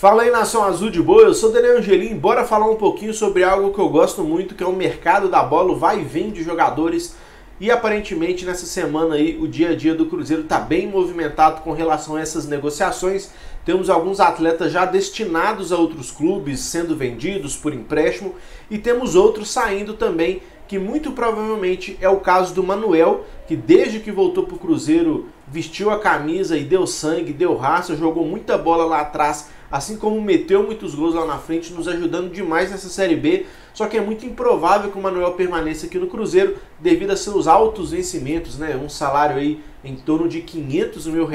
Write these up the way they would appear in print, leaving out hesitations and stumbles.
Fala aí, Nação Azul de Boa, eu sou Daniel Angelim, bora falar um pouquinho sobre algo que eu gosto muito, que é o mercado da bola, o vai e vem de jogadores. E aparentemente nessa semana aí o dia a dia do Cruzeiro está bem movimentado com relação a essas negociações. Temos alguns atletas já destinados a outros clubes sendo vendidos por empréstimo e temos outros saindo também, que muito provavelmente é o caso do Manuel, que desde que voltou para o Cruzeiro vestiu a camisa e deu sangue, deu raça, jogou muita bola lá atrás, assim como meteu muitos gols lá na frente, nos ajudando demais nessa Série B. Só que é muito improvável que o Manuel permaneça aqui no Cruzeiro devido a seus altos vencimentos, né? Um salário aí em torno de R$500 mil,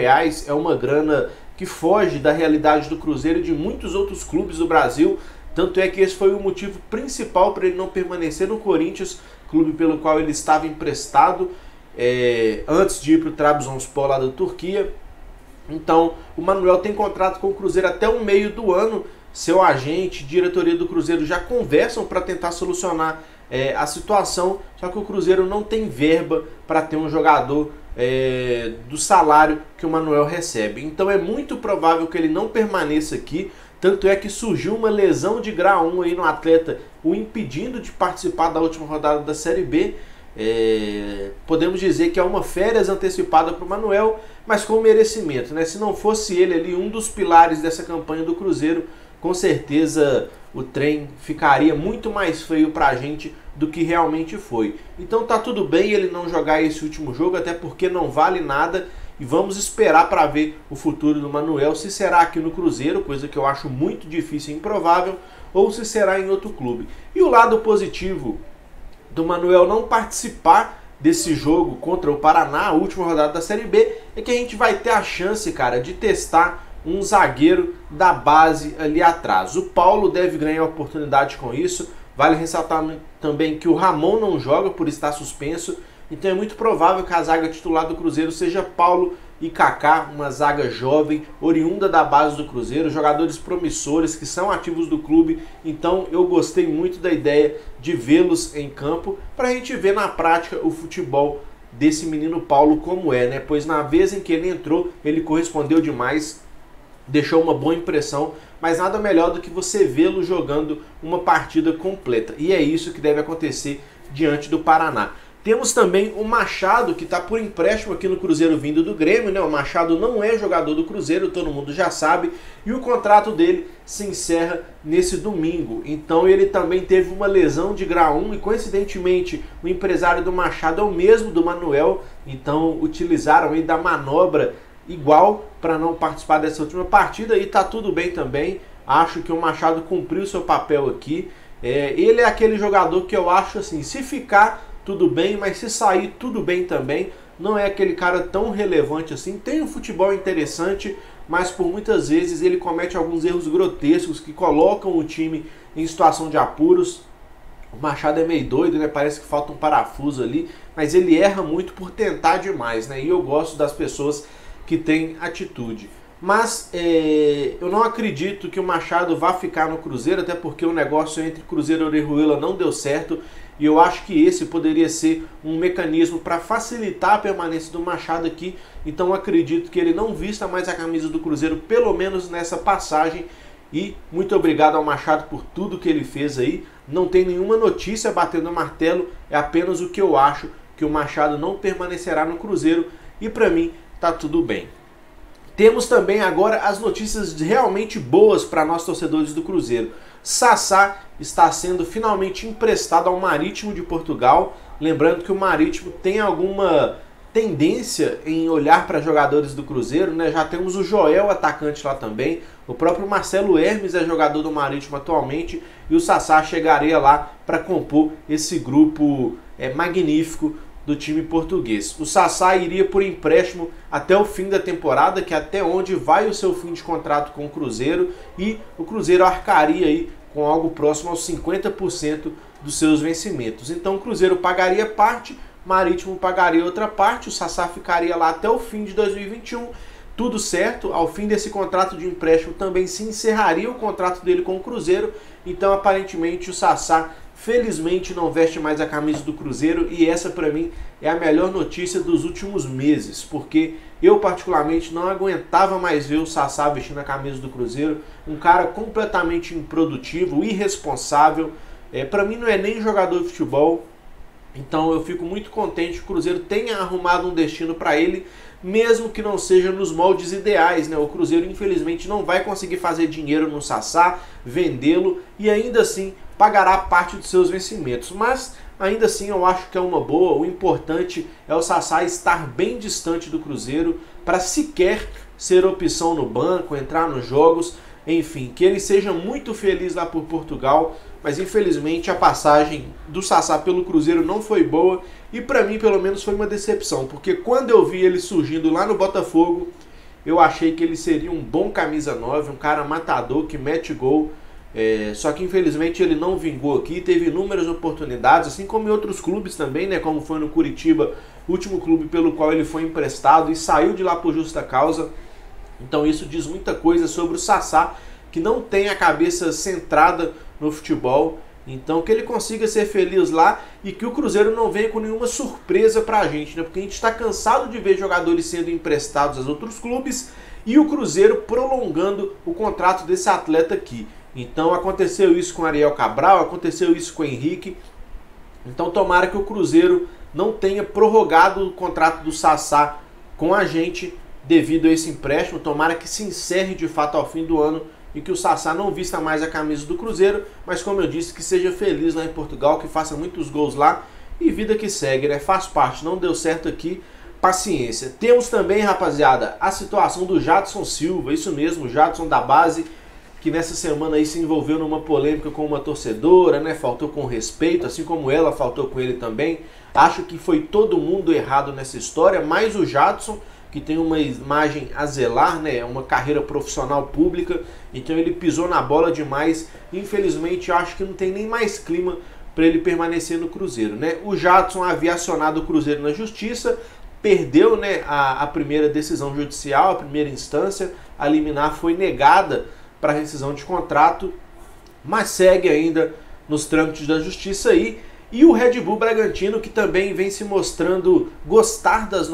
é uma grana que foge da realidade do Cruzeiro e de muitos outros clubes do Brasil. Tanto é que esse foi o motivo principal para ele não permanecer no Corinthians, clube pelo qual ele estava emprestado antes de ir para o Trabzonspor lá da Turquia. Então o Manuel tem contrato com o Cruzeiro até o meio do ano. Seu agente, diretoria do Cruzeiro já conversam para tentar solucionar a situação, só que o Cruzeiro não tem verba para ter um jogador do salário que o Manuel recebe. Então é muito provável que ele não permaneça aqui. Tanto é que surgiu uma lesão de grau 1 aí no atleta, o impedindo de participar da última rodada da Série B. Podemos dizer que é uma férias antecipada para o Manuel, mas com merecimento, né? Se não fosse ele ali um dos pilares dessa campanha do Cruzeiro, com certeza o trem ficaria muito mais feio para a gente do que realmente foi. Então tá tudo bem ele não jogar esse último jogo, até porque não vale nada. E vamos esperar para ver o futuro do Manuel, se será aqui no Cruzeiro, coisa que eu acho muito difícil e improvável, ou se será em outro clube. E o lado positivo do Manuel não participar desse jogo contra o Paraná, a última rodada da Série B, é que a gente vai ter a chance, cara, de testar um zagueiro da base ali atrás. O Paulo deve ganhar oportunidade com isso. Vale ressaltar também que o Ramon não joga por estar suspenso. Então é muito provável que a zaga titular do Cruzeiro seja Paulo e Kaká, uma zaga jovem, oriunda da base do Cruzeiro, jogadores promissores que são ativos do clube. Então eu gostei muito da ideia de vê-los em campo para a gente ver na prática o futebol desse menino Paulo como é, né? Pois na vez em que ele entrou, ele correspondeu demais, deixou uma boa impressão, mas nada melhor do que você vê-lo jogando uma partida completa. E é isso que deve acontecer diante do Paraná. Temos também o Machado, que está por empréstimo aqui no Cruzeiro vindo do Grêmio, né? O Machado não é jogador do Cruzeiro, todo mundo já sabe, e o contrato dele se encerra nesse domingo. Então ele também teve uma lesão de grau 1 e coincidentemente o empresário do Machado é o mesmo do Manuel, então utilizaram aí da manobra igual para não participar dessa última partida e tá tudo bem também. Acho que o Machado cumpriu seu papel aqui. Ele é aquele jogador que eu acho assim, se ficar tudo bem, mas se sair tudo bem também. Não é aquele cara tão relevante assim, tem um futebol interessante, mas por muitas vezes ele comete alguns erros grotescos que colocam o time em situação de apuros. O Machado é meio doido, né? Parece que falta um parafuso ali, mas ele erra muito por tentar demais, né? E eu gosto das pessoas que têm atitude. Mas eu não acredito que o Machado vá ficar no Cruzeiro, até porque o negócio entre Cruzeiro e Orejuela não deu certo. E eu acho que esse poderia ser um mecanismo para facilitar a permanência do Machado aqui. Então acredito que ele não vista mais a camisa do Cruzeiro, pelo menos nessa passagem. E muito obrigado ao Machado por tudo que ele fez aí. Não tem nenhuma notícia batendo o martelo, é apenas o que eu acho, que o Machado não permanecerá no Cruzeiro. E para mim tá tudo bem. Temos também agora as notícias realmente boas para nós torcedores do Cruzeiro. Sassá está sendo finalmente emprestado ao Marítimo de Portugal. Lembrando que o Marítimo tem alguma tendência em olhar para jogadores do Cruzeiro, né? Já temos o Joel, atacante lá também. O próprio Marcelo Hermes é jogador do Marítimo atualmente. E o Sassá chegaria lá para compor esse grupo magnífico do time português. O Sassá iria por empréstimo até o fim da temporada, que é até onde vai o seu fim de contrato com o Cruzeiro, e o Cruzeiro arcaria aí com algo próximo aos 50% dos seus vencimentos. Então o Cruzeiro pagaria parte, Marítimo pagaria outra parte, o Sassá ficaria lá até o fim de 2021. Tudo certo, ao fim desse contrato de empréstimo também se encerraria o contrato dele com o Cruzeiro, então aparentemente o Sassá felizmente não veste mais a camisa do Cruzeiro, e essa para mim é a melhor notícia dos últimos meses, porque eu particularmente não aguentava mais ver o Sassá vestindo a camisa do Cruzeiro, um cara completamente improdutivo, irresponsável, para mim não é nem jogador de futebol. Então eu fico muito contente que o Cruzeiro tenha arrumado um destino para ele, mesmo que não seja nos moldes ideais, né? O Cruzeiro infelizmente não vai conseguir fazer dinheiro no Sassá, vendê-lo e ainda assim pagará parte dos seus vencimentos. Mas ainda assim eu acho que é uma boa. O importante é o Sassá estar bem distante do Cruzeiro para sequer ser opção no banco, entrar nos jogos, enfim, que ele seja muito feliz lá por Portugal. Mas infelizmente a passagem do Sassá pelo Cruzeiro não foi boa e para mim pelo menos foi uma decepção, porque quando eu vi ele surgindo lá no Botafogo, eu achei que ele seria um bom camisa 9, um cara matador que mete gol, só que infelizmente ele não vingou aqui, teve inúmeras oportunidades, assim como em outros clubes também, né, como foi no Curitiba, último clube pelo qual ele foi emprestado e saiu de lá por justa causa. Então isso diz muita coisa sobre o Sassá, que não tem a cabeça centrada no futebol. Então que ele consiga ser feliz lá e que o Cruzeiro não venha com nenhuma surpresa pra gente, né? Porque a gente está cansado de ver jogadores sendo emprestados aos outros clubes e o Cruzeiro prolongando o contrato desse atleta aqui. Então aconteceu isso com o Ariel Cabral, aconteceu isso com o Henrique. Então tomara que o Cruzeiro não tenha prorrogado o contrato do Sassá com a gente devido a esse empréstimo. Tomara que se encerre de fato ao fim do ano e que o Sassá não vista mais a camisa do Cruzeiro, mas como eu disse, que seja feliz lá em Portugal, que faça muitos gols lá e vida que segue, né? Faz parte, não deu certo aqui, paciência. Temos também, rapaziada, a situação do Jadson Silva, isso mesmo, o Jadson da base, que nessa semana aí se envolveu numa polêmica com uma torcedora, né? Faltou com respeito, assim como ela faltou com ele também. Acho que foi todo mundo errado nessa história, mas o Jadson, que tem uma imagem a zelar, né, uma carreira profissional pública, então ele pisou na bola demais. Infelizmente, eu acho que não tem nem mais clima para ele permanecer no Cruzeiro, né? O Jadson havia acionado o Cruzeiro na justiça, perdeu, né, a primeira decisão judicial, a primeira instância, a liminar foi negada para rescisão de contrato, mas segue ainda nos trâmites da justiça aí. E o Red Bull Bragantino, que também vem se mostrando gostar dos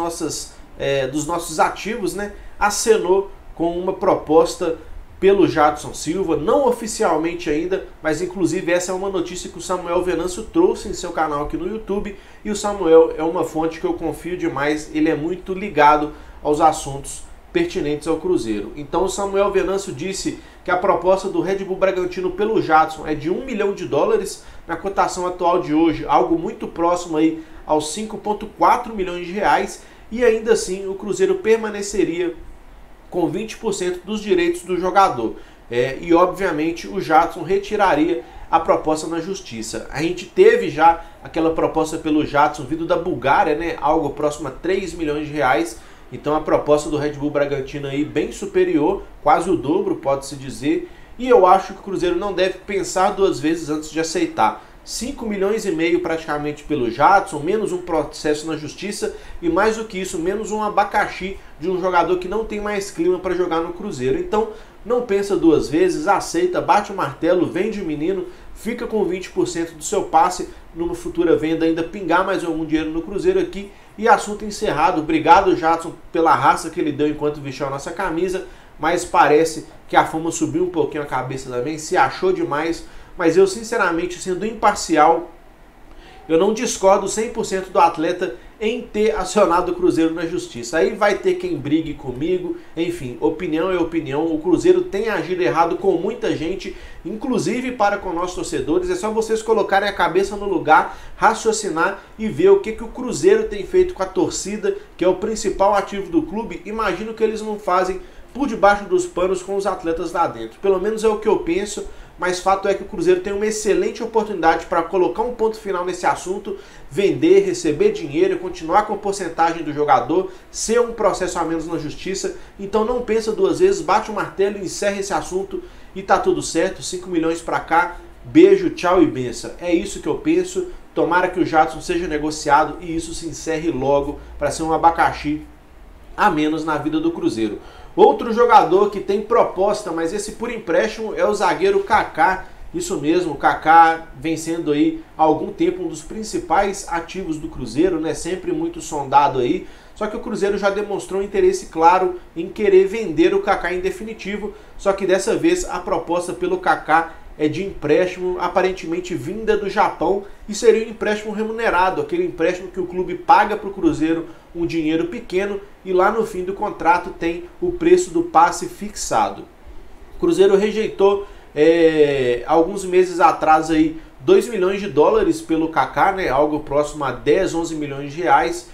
nossos ativos, né, acenou com uma proposta pelo Jadson Silva, não oficialmente ainda, mas inclusive essa é uma notícia que o Samuel Venâncio trouxe em seu canal aqui no YouTube, e o Samuel é uma fonte que eu confio demais, ele é muito ligado aos assuntos pertinentes ao Cruzeiro. Então o Samuel Venâncio disse que a proposta do Red Bull Bragantino pelo Jadson é de US$1 milhão, na cotação atual de hoje, algo muito próximo aí aos 5,4 milhões de reais, e ainda assim o Cruzeiro permaneceria com 20% dos direitos do jogador. E obviamente o Jadson retiraria a proposta na justiça. A gente teve já aquela proposta pelo Jadson vindo da Bulgária, né, algo próximo a 3 milhões de reais. Então a proposta do Red Bull Bragantino aí bem superior, quase o dobro, pode-se dizer. E eu acho que o Cruzeiro não deve pensar duas vezes antes de aceitar. 5 milhões e meio praticamente pelo Jadson, menos um processo na justiça e mais do que isso, menos um abacaxi de um jogador que não tem mais clima para jogar no Cruzeiro. Então não pensa duas vezes, aceita, bate o martelo, vende o menino, fica com 20% do seu passe, numa futura venda ainda pingar mais algum dinheiro no Cruzeiro aqui e assunto encerrado. Obrigado, Jadson, pela raça que ele deu enquanto vestiu a nossa camisa, mas parece que a fama subiu um pouquinho a cabeça também, se achou demais. Mas eu, sinceramente, sendo imparcial, eu não discordo 100% do atleta em ter acionado o Cruzeiro na justiça. Aí vai ter quem brigue comigo, enfim, opinião é opinião. O Cruzeiro tem agido errado com muita gente, inclusive para com nossos torcedores. É só vocês colocarem a cabeça no lugar, raciocinar e ver o que o Cruzeiro tem feito com a torcida, que é o principal ativo do clube. Imagino que eles não fazem por debaixo dos panos com os atletas lá dentro. Pelo menos é o que eu penso. Mas fato é que o Cruzeiro tem uma excelente oportunidade para colocar um ponto final nesse assunto, vender, receber dinheiro, continuar com a porcentagem do jogador, ser um processo a menos na justiça. Então não pensa duas vezes, bate o martelo, encerra esse assunto e tá tudo certo. 5 milhões para cá, beijo, tchau e benção. É isso que eu penso. Tomara que o Jadson seja negociado e isso se encerre logo para ser um abacaxi a menos na vida do Cruzeiro. Outro jogador que tem proposta, mas esse por empréstimo, é o zagueiro Kaká, Isso mesmo, o Kaká vem sendo aí há algum tempo um dos principais ativos do Cruzeiro, né? Sempre muito sondado aí. Só que o Cruzeiro já demonstrou um interesse claro em querer vender o Kaká em definitivo. Só que dessa vez a proposta pelo Kaká é de empréstimo, aparentemente vinda do Japão, e seria um empréstimo remunerado, aquele empréstimo que o clube paga para o Cruzeiro um dinheiro pequeno e lá no fim do contrato tem o preço do passe fixado. O Cruzeiro rejeitou alguns meses atrás aí 2 milhões de dólares pelo Kaká, né, algo próximo a 10, 11 milhões de reais,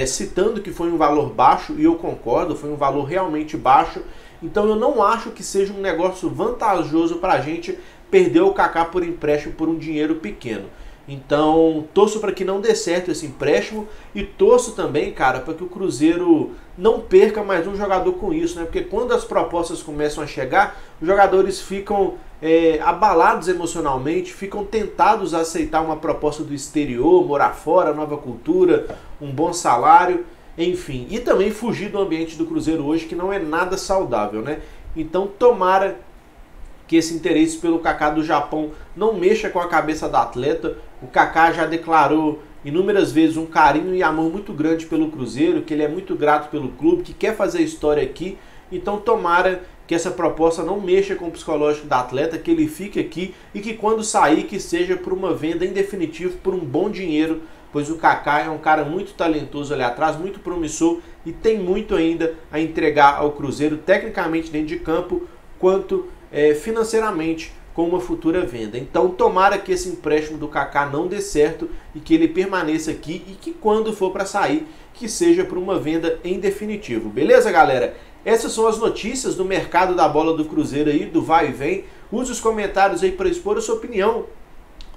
citando que foi um valor baixo, e eu concordo, foi um valor realmente baixo. Então eu não acho que seja um negócio vantajoso para a gente perder o Kaká por empréstimo por um dinheiro pequeno. Então torço para que não dê certo esse empréstimo e torço também, cara, para que o Cruzeiro não perca mais um jogador com isso, né? Porque quando as propostas começam a chegar, os jogadores ficam abalados emocionalmente, ficam tentados a aceitar uma proposta do exterior, morar fora, nova cultura, um bom salário, enfim. E também fugir do ambiente do Cruzeiro hoje, que não é nada saudável, né? Então tomara que esse interesse pelo Kaká do Japão não mexa com a cabeça do atleta. O Kaká já declarou inúmeras vezes um carinho e amor muito grande pelo Cruzeiro, que ele é muito grato pelo clube, que quer fazer história aqui. Então tomara que essa proposta não mexa com o psicológico do atleta, que ele fique aqui e que quando sair, que seja por uma venda em definitivo, por um bom dinheiro, pois o Kaká é um cara muito talentoso ali atrás, muito promissor e tem muito ainda a entregar ao Cruzeiro, tecnicamente dentro de campo, quanto financeiramente com uma futura venda. Então tomara que esse empréstimo do Kaká não dê certo e que ele permaneça aqui e que quando for para sair, que seja por uma venda em definitivo. Beleza, galera? Essas são as notícias do mercado da bola do Cruzeiro aí, do vai e vem. Use os comentários aí para expor a sua opinião,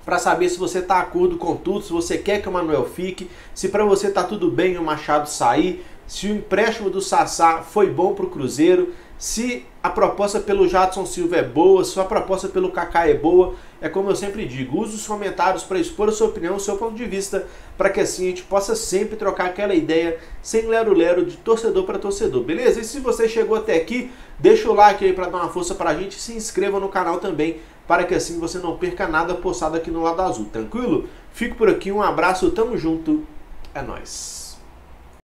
para saber se você está de acordo com tudo, se você quer que o Manuel fique, se para você está tudo bem o Machado sair, se o empréstimo do Sassá foi bom para o Cruzeiro, se a proposta pelo Jadson Silva é boa, se a proposta pelo Kaká é boa. É como eu sempre digo, use os comentários para expor a sua opinião, o seu ponto de vista, para que assim a gente possa sempre trocar aquela ideia sem lero-lero, de torcedor para torcedor, beleza? E se você chegou até aqui, deixa o like aí para dar uma força para a gente e se inscreva no canal também, para que assim você não perca nada postado aqui no Lado Azul, tranquilo? Fico por aqui, um abraço, tamo junto, é nóis!